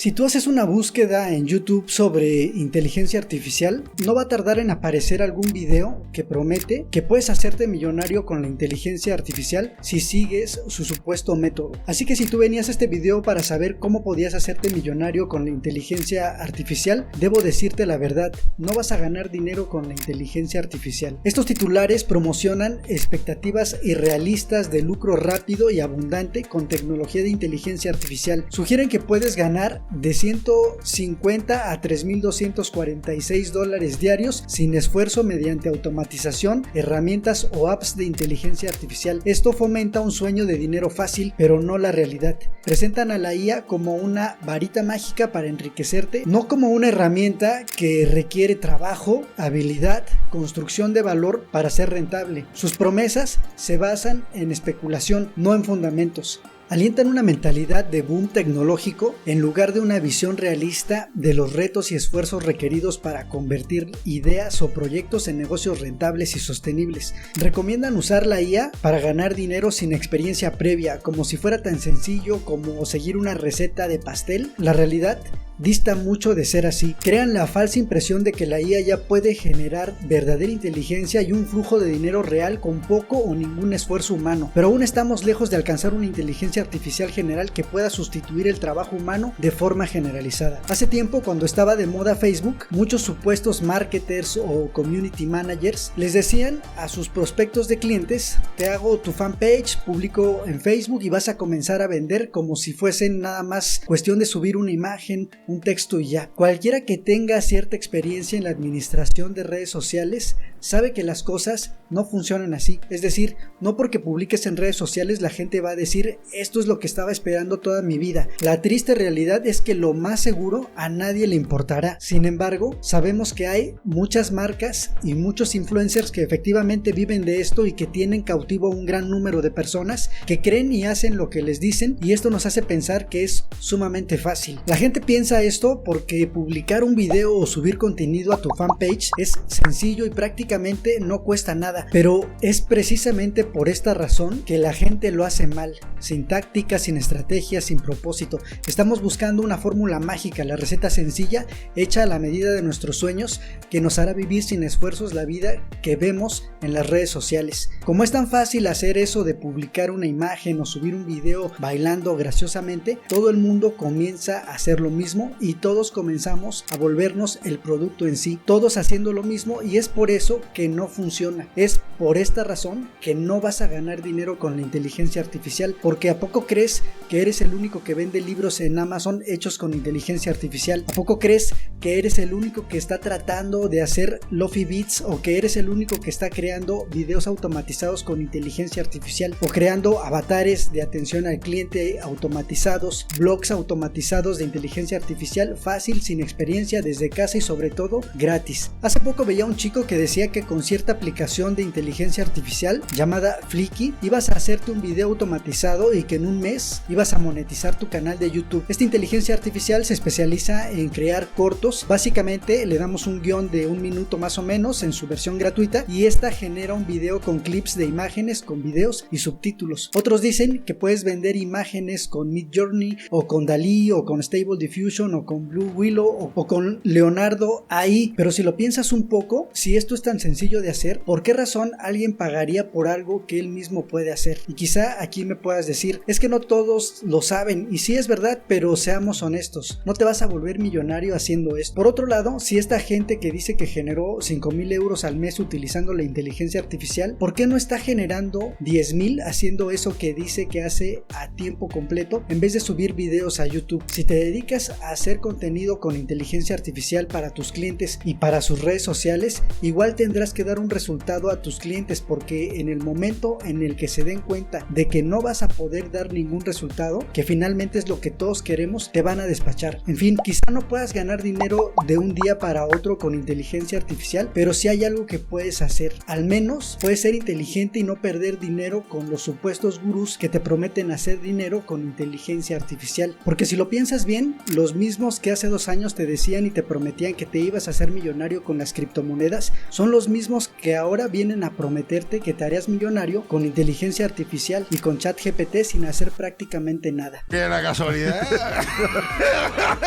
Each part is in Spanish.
Si tú haces una búsqueda en YouTube sobre inteligencia artificial, no va a tardar en aparecer algún video que promete que puedes hacerte millonario con la inteligencia artificial si sigues su supuesto método. Así que si tú venías a este video para saber cómo podías hacerte millonario con la inteligencia artificial, debo decirte la verdad, no vas a ganar dinero con la inteligencia artificial. Estos titulares promocionan expectativas irrealistas de lucro rápido y abundante con tecnología de inteligencia artificial. Sugieren que puedes ganar de 150 a 3.246 dólares diarios sin esfuerzo mediante automatización, herramientas o apps de inteligencia artificial. Esto fomenta un sueño de dinero fácil, pero no la realidad. Presentan a la IA como una varita mágica para enriquecerte, no como una herramienta que requiere trabajo, habilidad, construcción de valor para ser rentable. Sus promesas se basan en especulación, no en fundamentos. Alientan una mentalidad de boom tecnológico en lugar de una visión realista de los retos y esfuerzos requeridos para convertir ideas o proyectos en negocios rentables y sostenibles. Recomiendan usar la IA para ganar dinero sin experiencia previa, como si fuera tan sencillo como seguir una receta de pastel. La realidad dista mucho de ser así. Crean la falsa impresión de que la IA ya puede generar verdadera inteligencia y un flujo de dinero real con poco o ningún esfuerzo humano, pero aún estamos lejos de alcanzar una inteligencia artificial general que pueda sustituir el trabajo humano de forma generalizada. Hace tiempo, cuando estaba de moda Facebook, muchos supuestos marketers o community managers les decían a sus prospectos de clientes: te hago tu fanpage, publico en Facebook y vas a comenzar a vender, como si fuesen nada más cuestión de subir una imagen, un texto y ya. Cualquiera que tenga cierta experiencia en la administración de redes sociales sabe que las cosas no funcionan así. Es decir, no porque publiques en redes sociales la gente va a decir esto es lo que estaba esperando toda mi vida. La triste realidad es que lo más seguro a nadie le importará. Sin embargo, sabemos que hay muchas marcas y muchos influencers que efectivamente viven de esto y que tienen cautivo a un gran número de personas que creen y hacen lo que les dicen, y esto nos hace pensar que es sumamente fácil. La gente piensa esto porque publicar un video o subir contenido a tu fanpage es sencillo y prácticamente no cuesta nada, pero es precisamente por esta razón que la gente lo hace mal, sin táctica, sin estrategia, sin propósito. Estamos buscando una fórmula mágica, la receta sencilla, hecha a la medida de nuestros sueños, que nos hará vivir sin esfuerzos la vida que vemos en las redes sociales. Como es tan fácil hacer eso de publicar una imagen o subir un video bailando graciosamente, todo el mundo comienza a hacer lo mismo y todos comenzamos a volvernos el producto en sí, todos haciendo lo mismo, y es por eso que no funciona. Es por esta razón que no vas a ganar dinero con la inteligencia artificial, porque ¿a poco crees que eres el único que vende libros en Amazon hechos con inteligencia artificial? ¿A poco crees que eres el único que está tratando de hacer lofi beats, o que eres el único que está creando videos automatizados con inteligencia artificial, o creando avatares de atención al cliente automatizados, blogs automatizados de inteligencia artificial fácil, sin experiencia, desde casa y sobre todo gratis? Hace poco veía un chico que decía que con cierta aplicación de inteligencia artificial llamada Flicky ibas a hacerte un video automatizado y que en un mes ibas a monetizar tu canal de YouTube. Esta inteligencia artificial se especializa en crear cortos. Básicamente le damos un guión de 1 minuto más o menos en su versión gratuita y esta genera un video con clips de imágenes, con videos y subtítulos. Otros dicen que puedes vender imágenes con Midjourney o con DALL-E o con Stable Diffusion o con Blue Willow o con Leonardo AI, pero si lo piensas un poco, si esto es tan sencillo de hacer, ¿por qué razón alguien pagaría por algo que él mismo puede hacer? Y quizá aquí me puedas decir, es que no todos lo saben, y sí es verdad, pero seamos honestos, no te vas a volver millonario haciendo esto. Por otro lado, si esta gente que dice que generó 5,000 euros al mes utilizando la inteligencia artificial, ¿por qué no está generando 10,000 haciendo eso que dice que hace a tiempo completo en vez de subir videos a YouTube? Si te dedicas a hacer contenido con inteligencia artificial para tus clientes y para sus redes sociales, igual tendrás que dar un resultado a tus clientes, porque en el momento en el que se den cuenta de que no vas a poder dar ningún resultado, que finalmente es lo que todos queremos, te van a despachar. En fin, quizá no puedas ganar dinero de un día para otro con inteligencia artificial, pero si hay algo que puedes hacer, al menos puedes ser inteligente y no perder dinero con los supuestos gurús que te prometen hacer dinero con inteligencia artificial. Porque si lo piensas bien, los mismos que hace 2 años te decían y te prometían que te ibas a hacer millonario con las criptomonedas son los mismos que ahora vienen vienen a prometerte que te harías millonario con inteligencia artificial y con ChatGPT sin hacer prácticamente nada. ¡Qué la casualidad!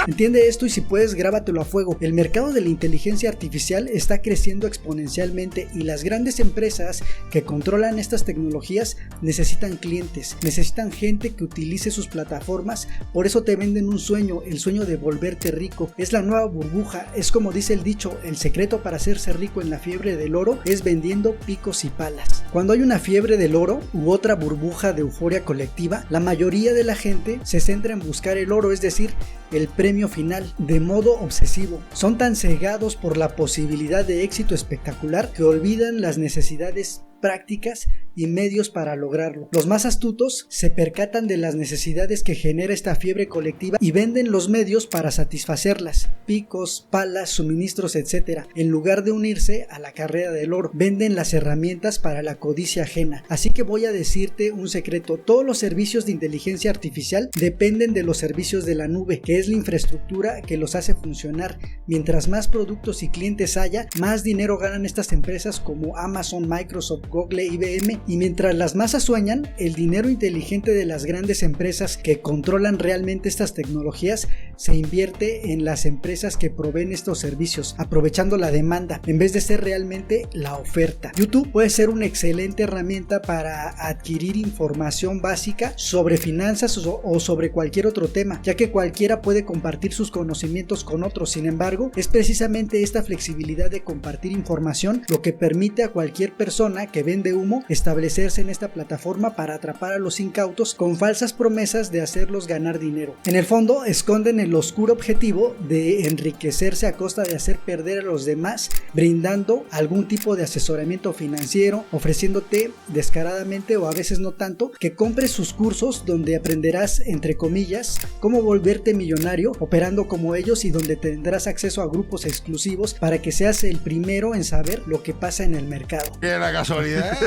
Entiende esto y si puedes, grábatelo a fuego. El mercado de la inteligencia artificial está creciendo exponencialmente y las grandes empresas que controlan estas tecnologías necesitan clientes, necesitan gente que utilice sus plataformas. Por eso te venden un sueño, el sueño de volverte rico. Es la nueva burbuja, es como dice el dicho, el secreto para hacerse rico en la fiebre del oro es vendiendo picos y palas. Cuando hay una fiebre del oro u otra burbuja de euforia colectiva, la mayoría de la gente se centra en buscar el oro, es decir, el premio final, de modo obsesivo. Son tan cegados por la posibilidad de éxito espectacular que olvidan las necesidades prácticas y medios para lograrlo. Los más astutos se percatan de las necesidades que genera esta fiebre colectiva y venden los medios para satisfacerlas, picos, palas, suministros, etc. En lugar de unirse a la carrera del oro, venden las herramientas para la codicia ajena. Así que voy a decirte un secreto: todos los servicios de inteligencia artificial dependen de los servicios de la nube, que es la infraestructura que los hace funcionar. Mientras más productos y clientes haya, más dinero ganan estas empresas como Amazon, Microsoft, Google, IBM, y mientras las masas sueñan, el dinero inteligente de las grandes empresas que controlan realmente estas tecnologías se invierte en las empresas que proveen estos servicios, aprovechando la demanda en vez de ser realmente la oferta. YouTube puede ser una excelente herramienta para adquirir información básica sobre finanzas o sobre cualquier otro tema, ya que cualquiera puede compartir sus conocimientos con otros. Sin embargo, es precisamente esta flexibilidad de compartir información lo que permite a cualquier persona que vende humo establecerse en esta plataforma para atrapar a los incautos con falsas promesas de hacerlos ganar dinero. En el fondo, esconden el oscuro objetivo de enriquecerse a costa de hacer perder a los demás, brindando algún tipo de asesoramiento financiero, ofreciéndote descaradamente, o a veces no tanto, que compres sus cursos donde aprenderás, entre comillas, cómo volverte millonario operando como ellos, y donde tendrás acceso a grupos exclusivos para que seas el primero en saber lo que pasa en el mercado. ¡Qué la casualidad!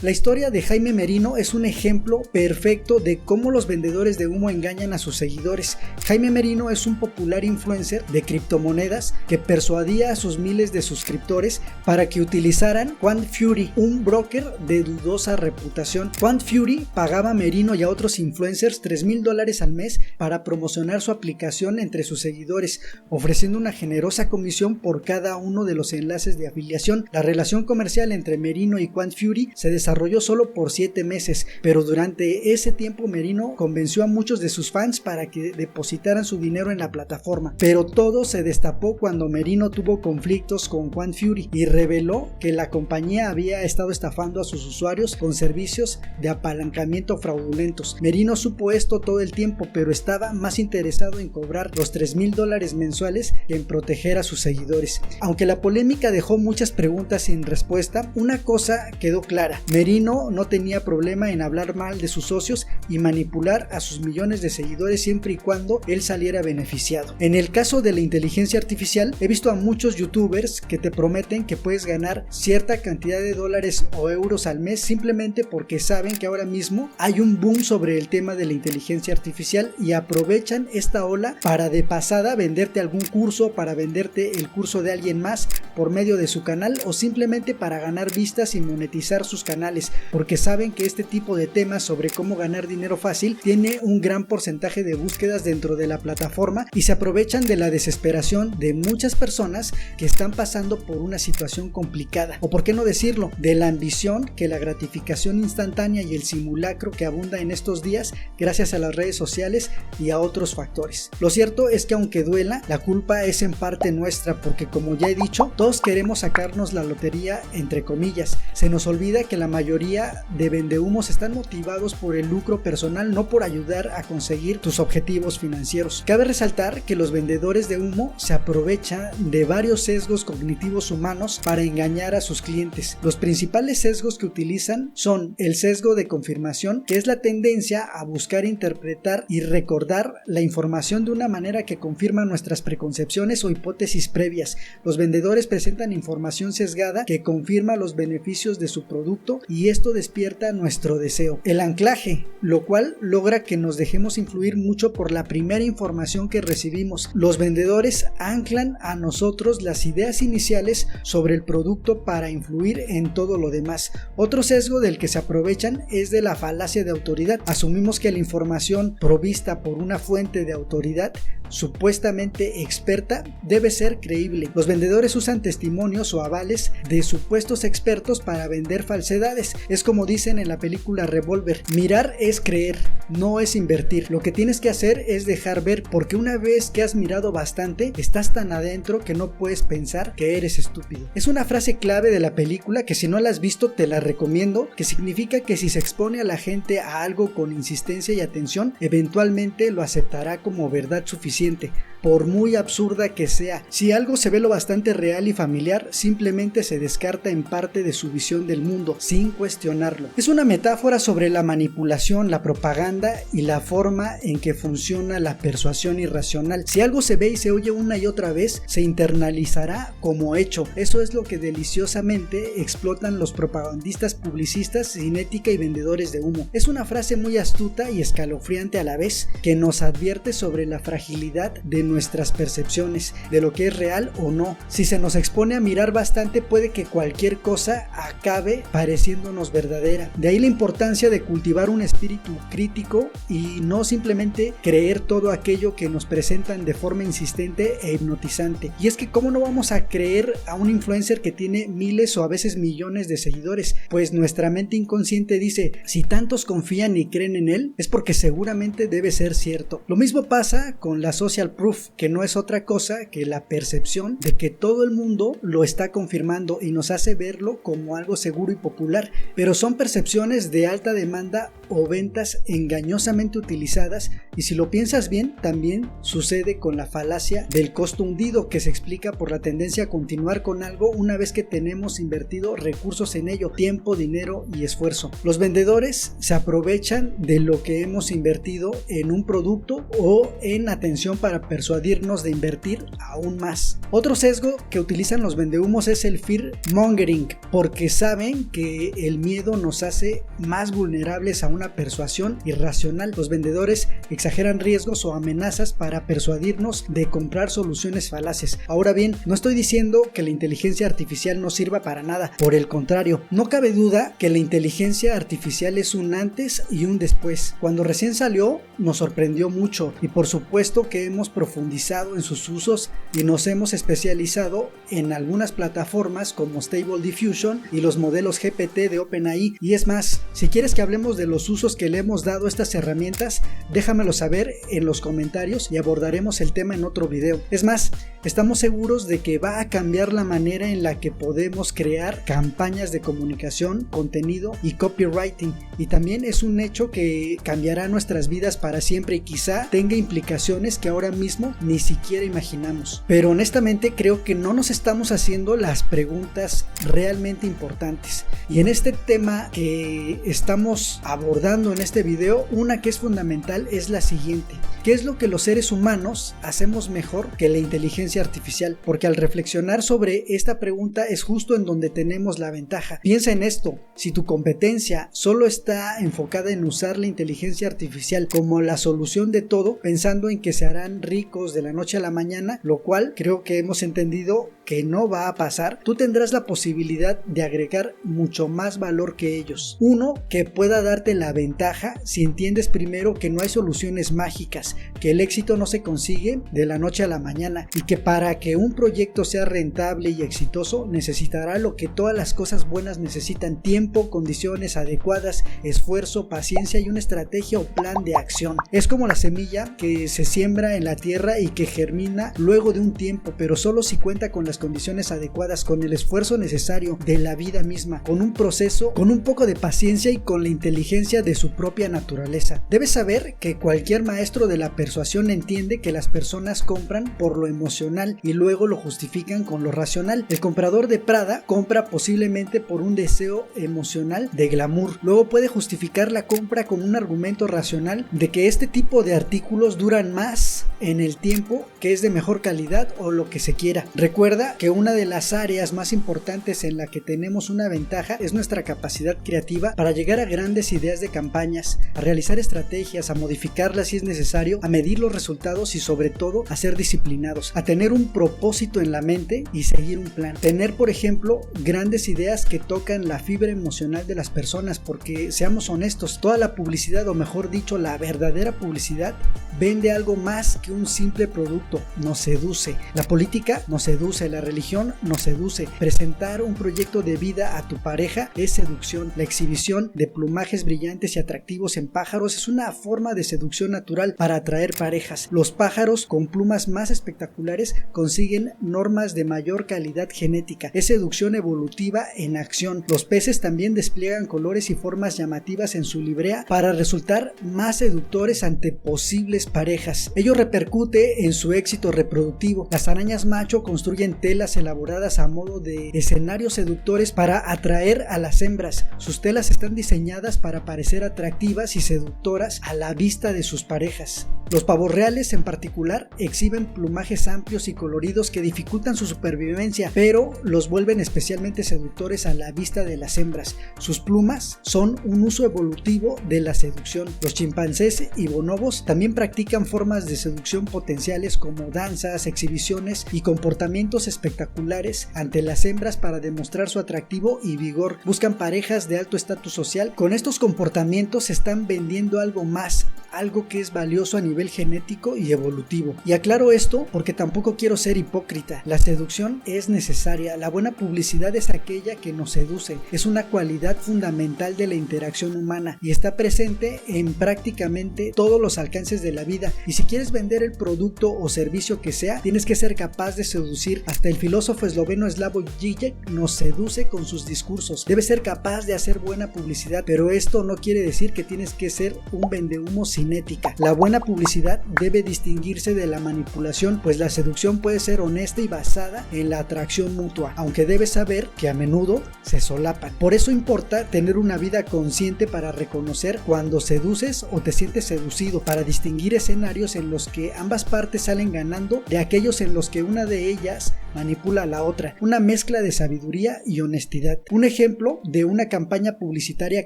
La historia de Jaime Merino es un ejemplo perfecto de cómo los vendedores de humo engañan a sus seguidores. Jaime Merino es un popular influencer de criptomonedas que persuadía a sus miles de suscriptores para que utilizaran Quant Fury, un broker de dudosa reputación. Quant Fury pagaba a Merino y a otros influencers $3,000 al mes para promocionar su aplicación entre sus seguidores, ofreciendo una generosa comisión por cada uno de los enlaces de afiliación. La relación comercial entre Merino y Quant Fury se desarrolló solo por 7 meses, pero durante ese tiempo Merino convenció a muchos de sus fans para que depositaran su dinero en la plataforma. Pero todo se destapó cuando Merino tuvo conflictos con Quant Fury y reveló que la compañía había estado estafando a sus usuarios con servicios de apalancamiento fraudulentos. Merino supo esto todo el tiempo, pero estaba más interesado en cobrar los $3,000 mensuales que en proteger a sus seguidores. Aunque la polémica dejó muchas preguntas sin respuesta, una cosa quedó clara: Merino no tenía problema en hablar mal de sus socios y manipular a sus millones de seguidores siempre y cuando él saliera beneficiado. En el caso de la inteligencia artificial, he visto a muchos youtubers que te prometen que puedes ganar cierta cantidad de dólares o euros al mes simplemente porque saben que ahora mismo hay un boom sobre el tema de la inteligencia artificial y aprovechan esta ola para de pasada venderte algún curso, para venderte el curso de alguien más por medio de su canal, o simplemente para ganar vistas y monetizar sus canales, porque saben que este tipo de temas sobre cómo ganar dinero fácil tiene un gran porcentaje de búsquedas dentro de la plataforma, y se aprovechan de la desesperación de muchas personas que están pasando por una situación complicada, o por qué no decirlo, de la ambición que la gratificación instantánea y el simulacro que abunda en estos días gracias a las redes sociales y a otros factores. Lo cierto es que aunque duela, la culpa es en parte nuestra, porque como ya he dicho, todos queremos sacarnos la lotería entre comillas. Se nos olvida que la mayoría de vendehumos están motivados por el lucro personal, no por ayudar a conseguir tus objetivos financieros. Cabe resaltar que los vendedores de humo se aprovechan de varios sesgos cognitivos humanos para engañar a sus clientes. Los principales sesgos que utilizan son el sesgo de confirmación, que es la tendencia a buscar interpretar y recordar la información de una manera que confirma nuestras preconcepciones o hipótesis previas. Los vendedores presentan información sesgada que confirma los beneficios de su producto, y esto despierta nuestro deseo. El anclaje, lo cual logra que nos dejemos influir mucho mucho por la primera información que recibimos. Los vendedores anclan a nosotros las ideas iniciales sobre el producto para influir en todo lo demás. Otro sesgo del que se aprovechan es de la falacia de autoridad. Asumimos que la información provista por una fuente de autoridad supuestamente experta debe ser creíble. Los vendedores usan testimonios o avales de supuestos expertos para vender falsedades. Es como dicen en la película Revolver: mirar es creer, no es invertir. Lo que tienes que hacer es dejar ver, porque una vez que has mirado bastante, estás tan adentro que no puedes pensar que eres estúpido. Es una frase clave de la película que si no la has visto te la recomiendo, que significa que si se expone a la gente a algo con insistencia y atención, eventualmente lo aceptará como verdad suficiente, por muy absurda que sea. Si algo se ve lo bastante real y familiar, simplemente se descarta en parte de su visión del mundo, sin cuestionarlo. Es una metáfora sobre la manipulación, la propaganda y la forma en que funciona la persuasión irracional. Si algo se ve y se oye una y otra vez, se internalizará como hecho. Eso es lo que deliciosamente explotan los propagandistas, publicistas sin ética y vendedores de humo. Es una frase muy astuta y escalofriante a la vez, que nos advierte sobre la fragilidad de nuestras percepciones, de lo que es real o no. Si se nos expone a mirar bastante, puede que cualquier cosa acabe pareciéndonos verdadera. De ahí la importancia de cultivar un espíritu crítico y no simplemente creer todo aquello que nos presentan de forma insistente e hipnotizante. Y es que ¿cómo no vamos a creer a un influencer que tiene miles o a veces millones de seguidores? Pues nuestra mente inconsciente dice: si tantos confían y creen en él, es porque seguramente debe ser cierto. Lo mismo pasa con la social proof, que no es otra cosa que la percepción de que todo el mundo lo está confirmando y nos hace verlo como algo seguro y popular, pero son percepciones de alta demanda o ventas engañosamente utilizadas. Y si lo piensas bien, también sucede con la falacia del costo hundido, que se explica por la tendencia a continuar con algo una vez que tenemos invertido recursos en ello, tiempo, dinero y esfuerzo. Los vendedores se aprovechan de lo que hemos invertido en un producto o en atención para persuadirnos de invertir aún más. Otro sesgo que utilizan los vendehumos es el fear mongering, porque saben que el miedo nos hace más vulnerables a una persuasión irracional. Los vendedores exageran riesgos o amenazas para persuadirnos de comprar soluciones falaces. Ahora bien, no estoy diciendo que la inteligencia artificial no sirva para nada, por el contrario, no cabe duda que la inteligencia artificial es un antes y un después. Cuando recién salió nos sorprendió mucho y por supuesto que hemos profundizado en sus usos y nos hemos especializado en algunas plataformas como Stable Diffusion y los modelos GPT de OpenAI. Y es más, si quieres que hablemos de los usos que le hemos dado a estas herramientas, déjamelo saber en los comentarios y abordaremos el tema en otro video. Es más, estamos seguros de que va a cambiar la manera en la que podemos crear campañas de comunicación, contenido y copywriting, y también es un hecho que cambiará nuestras vidas para siempre y quizá tenga implicaciones que ahora mismo ni siquiera imaginamos. Pero honestamente creo que no nos estamos haciendo las preguntas realmente importantes, y en este tema que estamos abordando en este video, una que es fundamental es la siguiente: ¿qué es lo que los seres humanos hacemos mejor que la inteligencia artificial? Porque al reflexionar sobre esta pregunta es justo en donde tenemos la ventaja. Piensa en esto: si tu competencia solo está enfocada en usar la inteligencia artificial como la solución de todo, pensando en que se harán ricos de la noche a la mañana, lo cual creo que hemos entendido que no va a pasar, tú tendrás la posibilidad de agregar mucho más valor que ellos. Uno, que pueda darte la ventaja si entiendes primero que no hay soluciones mágicas, que el éxito no se consigue de la noche a la mañana y que para que un proyecto sea rentable y exitoso necesitará lo que todas las cosas buenas necesitan: tiempo, condiciones adecuadas, esfuerzo, paciencia y una estrategia o plan de acción. Es como la semilla que se siembra en la tierra y que germina luego de un tiempo, pero solo si cuenta con las condiciones adecuadas, con el esfuerzo necesario de la vida misma, con un proceso, con un poco de paciencia y con la inteligencia de su propia naturaleza. Debes saber que cualquier maestro de la persuasión entiende que las personas compran por lo emocional y luego lo justifican con lo racional. El comprador de Prada compra posiblemente por un deseo emocional de glamour. Luego puede justificar la compra con un argumento racional de que este tipo de artículos duran más en el tiempo, que es de mejor calidad o lo que se quiera. Recuerda Recuerda que una de las áreas más importantes en la que tenemos una ventaja es nuestra capacidad creativa para llegar a grandes ideas de campañas, a realizar estrategias, a modificarlas si es necesario, a medir los resultados y sobre todo a ser disciplinados, a tener un propósito en la mente y seguir un plan. Tener, por ejemplo, grandes ideas que tocan la fibra emocional de las personas, porque seamos honestos, toda la publicidad, o mejor dicho, la verdadera publicidad, vende algo más que un simple producto, nos seduce. La política nos seduce, la religión nos seduce. Presentar un proyecto de vida a tu pareja es seducción. La exhibición de plumajes brillantes y atractivos en pájaros es una forma de seducción natural para atraer parejas. Los pájaros con plumas más espectaculares consiguen normas de mayor calidad genética. Es seducción evolutiva en acción. Los peces también despliegan colores y formas llamativas en su librea para resultar más seductores ante posibles parejas. Ello repercute en su éxito reproductivo. Las arañas macho construyen telas elaboradas a modo de escenarios seductores para atraer a las hembras. Sus telas están diseñadas para parecer atractivas y seductoras a la vista de sus parejas. Los pavos reales en particular exhiben plumajes amplios y coloridos que dificultan su supervivencia, pero los vuelven especialmente seductores a la vista de las hembras. Sus plumas son un uso evolutivo de la seducción. Los chimpancés y bonobos también practican formas de seducción potenciales como danzas, exhibiciones y comportamientos espectaculares ante las hembras para demostrar su atractivo y vigor. Buscan parejas de alto estatus social. Con estos comportamientos están vendiendo algo más, algo que es valioso a nivel genético y evolutivo. Y aclaro esto porque tampoco quiero ser hipócrita. La seducción es necesaria. La buena publicidad es aquella que nos seduce. Es una cualidad fundamental de la interacción humana y está presente en prácticamente todos los alcances de la vida. Y si quieres vender el producto o servicio que sea, tienes que ser capaz de seducir. Hasta el filósofo esloveno Slavoj Žižek nos seduce con sus discursos. Debes ser capaz de hacer buena publicidad, pero esto no quiere decir que tienes que ser un vendehumo sin ética. La buena publicidad debe distinguirse de la manipulación, pues la seducción puede ser honesta y basada en la atracción mutua, aunque debes saber que a menudo se solapan. Por eso importa tener una vida consciente para reconocer cuando seduces o te sientes seducido, para distinguir escenarios en los que ambas partes salen ganando de aquellos en los que una de ellas manipula a la otra. Una mezcla de sabiduría y honestidad. Un ejemplo de una campaña publicitaria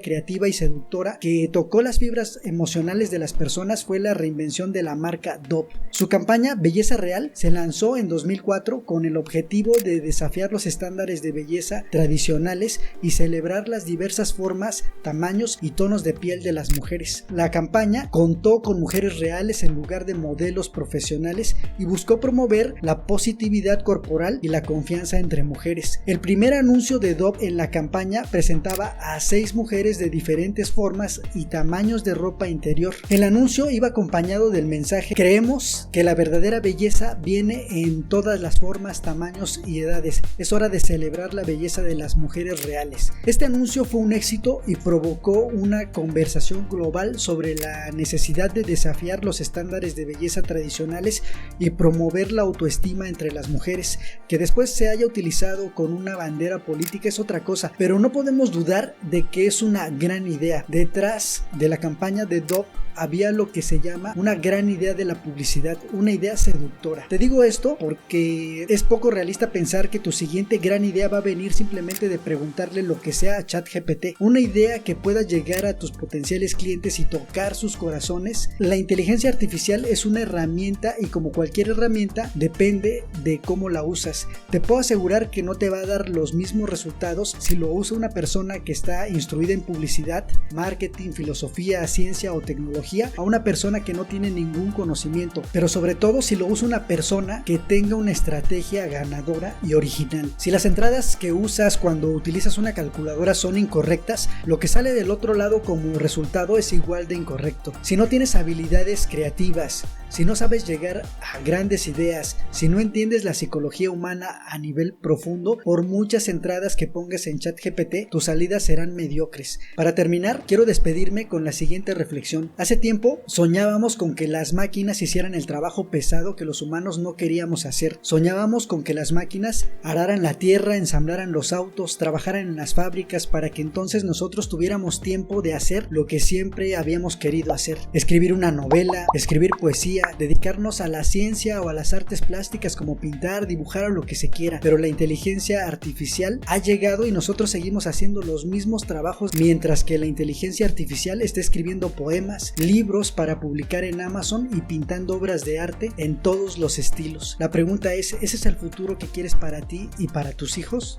creativa y seductora que tocó las fibras emocionales de las personas fue la reinvención de la marca Dove. Su campaña Belleza Real se lanzó en 2004 con el objetivo de desafiar los estándares de belleza tradicionales y celebrar las diversas formas, tamaños y tonos de piel de las mujeres. La campaña contó con mujeres reales en lugar de modelos profesionales y buscó promover la positividad corporal y la confianza entre mujeres. El primer anuncio de Dove en la campaña presentaba a 6 mujeres de diferentes formas y tamaños de ropa interior. El anuncio iba acompañado del mensaje: creemos que la verdadera belleza viene en todas las formas, tamaños y edades. Es hora de celebrar la belleza de las mujeres reales. Este anuncio fue un éxito y provocó una conversación global sobre la necesidad de desafiar los estándares de belleza tradicionales y promover la autoestima entre las mujeres. Que después se haya utilizado con una bandera política es otra cosa, pero no podemos dudar de que es una gran idea. Detrás de la campaña de Dove había lo que se llama una gran idea de la publicidad, una idea seductora. Te digo esto porque es poco realista pensar que tu siguiente gran idea va a venir simplemente de preguntarle lo que sea a ChatGPT. Una idea que pueda llegar a tus potenciales clientes y tocar sus corazones. La inteligencia artificial es una herramienta y como cualquier herramienta depende de cómo la usas. Te puedo asegurar que no te va a dar los mismos resultados si lo usa una persona que está instruida en publicidad, marketing, filosofía, ciencia o tecnología a una persona que no tiene ningún conocimiento, pero sobre todo si lo usa una persona que tenga una estrategia ganadora y original. Si las entradas que usas cuando utilizas una calculadora son incorrectas, lo que sale del otro lado como resultado es igual de incorrecto. Si no tienes habilidades creativas, si no sabes llegar a grandes ideas, si no entiendes la psicología humana a nivel profundo, por muchas entradas que pongas en ChatGPT, tus salidas serán mediocres. Para terminar, quiero despedirme con la siguiente reflexión. Hace ese tiempo soñábamos con que las máquinas hicieran el trabajo pesado que los humanos no queríamos hacer. Soñábamos con que las máquinas araran la tierra, ensamblaran los autos, trabajaran en las fábricas para que entonces nosotros tuviéramos tiempo de hacer lo que siempre habíamos querido hacer. Escribir una novela, escribir poesía, dedicarnos a la ciencia o a las artes plásticas como pintar, dibujar o lo que se quiera. Pero la inteligencia artificial ha llegado y nosotros seguimos haciendo los mismos trabajos, mientras que la inteligencia artificial está escribiendo poemas, libros para publicar en Amazon y pintando obras de arte en todos los estilos. La pregunta es, ¿ese es el futuro que quieres para ti y para tus hijos?